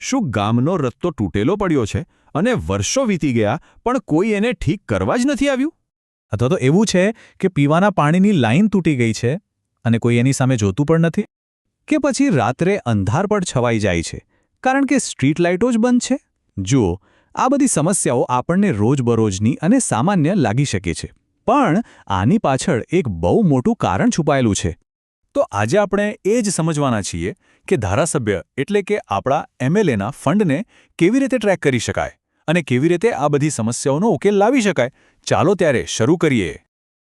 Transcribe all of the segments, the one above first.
શું ગામનો રસ્તો તૂટેલો પડ્યો છે અને વર્ષો વીતી ગયા પણ કોઈ એને ઠીક કરવા જ નથી આવ્યું? અથવા તો એવું છે કે પીવાના પાણીની લાઈન તૂટી ગઈ છે અને કોઈ એની સામે જોતું પણ નથી? કે પછી રાત્રે અંધારપટ છવાઈ જાય છે કારણ કે સ્ટ્રીટ લાઇટો જ બંધ છે? જુઓ, આ બધી સમસ્યાઓ આપણને રોજબરોજની અને સામાન્ય લાગી શકે છે, પણ આની પાછળ એક બહુ મોટું કારણ છુપાયેલું છે. તો આજે આપણે એ જ સમજવાના છીએ કે ધારાસભ્ય એટલે કે આપણા એમએલએના ફંડને કેવી રીતે ટ્રેક કરી શકાય અને કેવી રીતે આ બધી સમસ્યાઓનો ઉકેલ લાવી શકાય. ચાલો ત્યારે શરૂ કરીએ.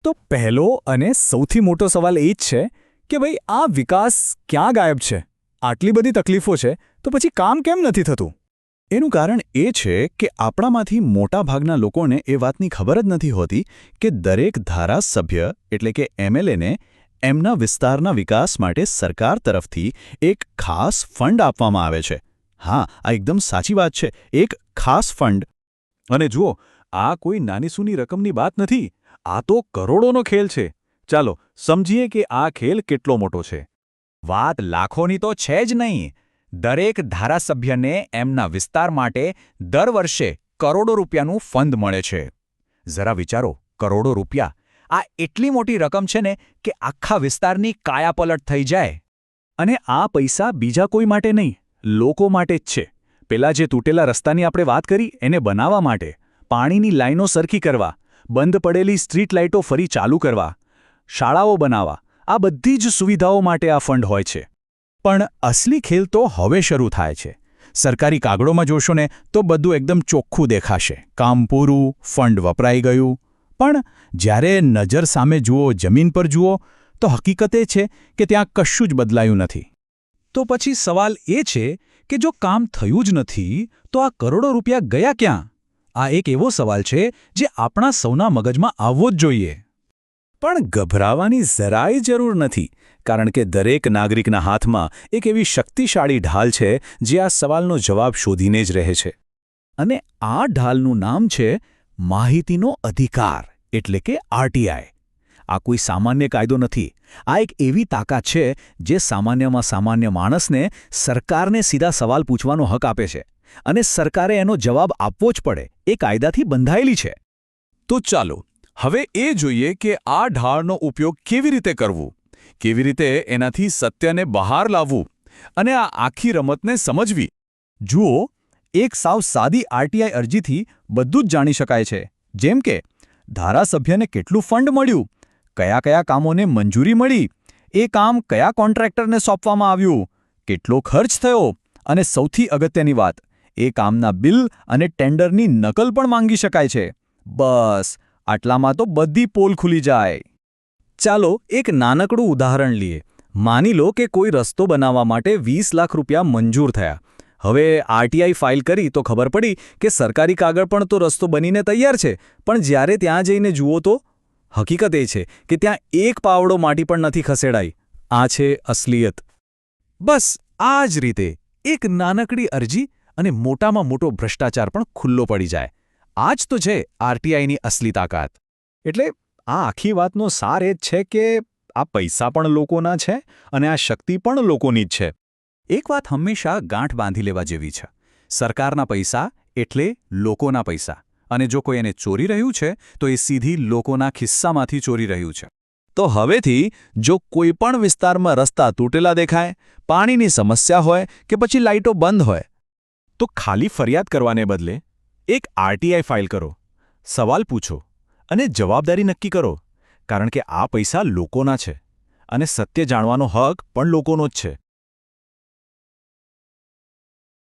તો પહેલો અને સૌથી મોટો સવાલ એ જ છે કે ભાઈ, આ વિકાસ ક્યાં ગાયબ છે? આટલી બધી તકલીફો છે તો પછી કામ કેમ નથી થતું? એનું કારણ એ છે કે આપણામાંથી મોટાભાગના લોકોને એ વાતની ખબર જ નથી હોતી કે દરેક ધારાસભ્ય એટલે કે એમએલએને એમના વિસ્તારના વિકાસ માટે સરકાર તરફથી એક ખાસ ફંડ આપવામાં આવે છે. હા, આ એકદમ સાચી વાત છે, એક ખાસ ફંડ. અને જુઓ, આ કોઈ નાનીસૂની રકમની વાત નથી. આ તો કરોડોનો ખેલ છે. ચાલો સમજીએ કે આ ખેલ કેટલો મોટો છે. વાત લાખોની તો છે જ નહીં. દરેક ધારાસભ્યને એમના વિસ્તાર માટે દર વર્ષે કરોડો રૂપિયાનું ફંડ મળે છે. જરા વિચારો, કરોડો રૂપિયા! આ એટલી મોટી રકમ છે ને કે આખા વિસ્તારની કાયાપલટ થઈ જાય. અને આ પૈસા બીજા કોઈ માટે નહીં, લોકો માટે જ છે. પેલા જે તૂટેલા રસ્તાની આપણે વાત કરી એને બનાવવા માટે, પાણીની લાઈનો સરખી કરવા, બંધ પડેલી સ્ટ્રીટ લાઇટો ફરી ચાલુ કરવા, શાળાઓ બનાવવા, આ બધી જ સુવિધાઓ માટે આ ફંડ હોય છે. પણ અસલી ખેલ તો હવે શરૂ થાય છે. સરકારી કાગળોમાં જોશો ને તો બધું એકદમ ચોખ્ખું દેખાશે. કામ પૂરું, ફંડ વપરાઈ ગયું. પણ જ્યારે નજર સામે જુઓ, જમીન પર જુઓ, તો હકીકત એ છે કે ત્યાં કશું જ બદલાયું નથી. તો પછી સવાલ એ છે કે જો કામ થયું જ નથી તો આ કરોડો રૂપિયા ગયા ક્યાં? આ એક એવો સવાલ છે જે આપણા સૌના મગજમાં આવવો જ જોઈએ. પણ ગભરાવાની જરાય જરૂર નથી, કારણ કે દરેક નાગરિકના હાથમાં એક એવી શક્તિશાળી ઢાલ છે જે આ સવાલનો જવાબ શોધીને જ રહે છે. અને આ ઢાલનું નામ છે માહિતીનો અધિકાર, એટલે કે આરટીઆઈ. આ કોઈ સામાન્ય કાયદો નથી. આ એક એવી તાકાત છે જે સામાન્યમાં સામાન્ય માણસને સરકારને સીધા સવાલ પૂછવાનો હક આપે છે, અને સરકારે એનો જવાબ આપવો જ પડે. એ કાયદાથી બંધાયેલી છે. તો ચાલો હવે એ જોઈએ કે આ ઢાળનો ઉપયોગ કેવી રીતે કરવું, કેવી રીતે એનાથી સત્યને બહાર લાવવું અને આ આખી રમતને સમજવી. જુઓ, એક સાવ સાદી આરટીઆઈ અરજીથી બધું જ જાણી શકાય છે. જેમ કે ધારાસભ્યને કેટલું ફંડ મળ્યું, કયા કયા કામોને મંજૂરી મળી, એ કામ કયા કોન્ટ્રાક્ટરને સોંપવામાં આવ્યું, કેટલો ખર્ચ થયો, અને સૌથી અગત્યની વાત, એ કામના બિલ અને ટેન્ડરની નકલ પણ માંગી શકાય છે. બસ આટલામાં તો બધી પોલ ખુલી જાય. ચાલો એક નાનકડું ઉદાહરણ લઈએ. માની લો કે કોઈ રસ્તો બનાવવા માટે 20 લાખ રૂપિયા મંજૂર થયા. હવે આરટીઆઈ ફાઇલ કરી તો ખબર પડી કે સરકારી કાગળ પણ તો રસ્તો બનીને તૈયાર છે, પણ જ્યારે ત્યાં જઈને જુઓ તો હકીકત એ છે કે ત્યાં એક પાવડો માટી પણ નથી ખસેડાઈ. આ છે અસલિયત. બસ આ જ રીતે એક નાનકડી અરજી અને મોટામાં મોટો ભ્રષ્ટાચાર પણ ખુલ્લો પડી જાય. આ જ તો છે આરટીઆઈની અસલી તાકાત. એટલે આ આખી વાતનો સાર એ જ છે કે આ પૈસા પણ લોકોના છે અને આ શક્તિ પણ લોકોની જ છે. એક વાત હંમેશા ગાંઠ બાંધી લેવા જેવી છે. સરકારના પૈસા એટલે લોકોના પૈસા, અને જો કોઈ એને ચોરી રહ્યું છે તો એ સીધી લોકોના ખિસ્સામાંથી ચોરી રહ્યું છે. તો હવેથી જો કોઈ પણ વિસ્તારમાં રસ્તા તૂટેલા દેખાય, પાણીની સમસ્યા હોય કે પછી લાઇટો બંધ હોય, તો ખાલી ફરિયાદ કરવાને બદલે એક આરટીઆઈ ફાઇલ કરો, સવાલ પૂછો અને જવાબદારી નક્કી કરો. કારણ કે આ પૈસા લોકોના છે અને સત્ય જાણવાનો હક પણ લોકોનો જ છે.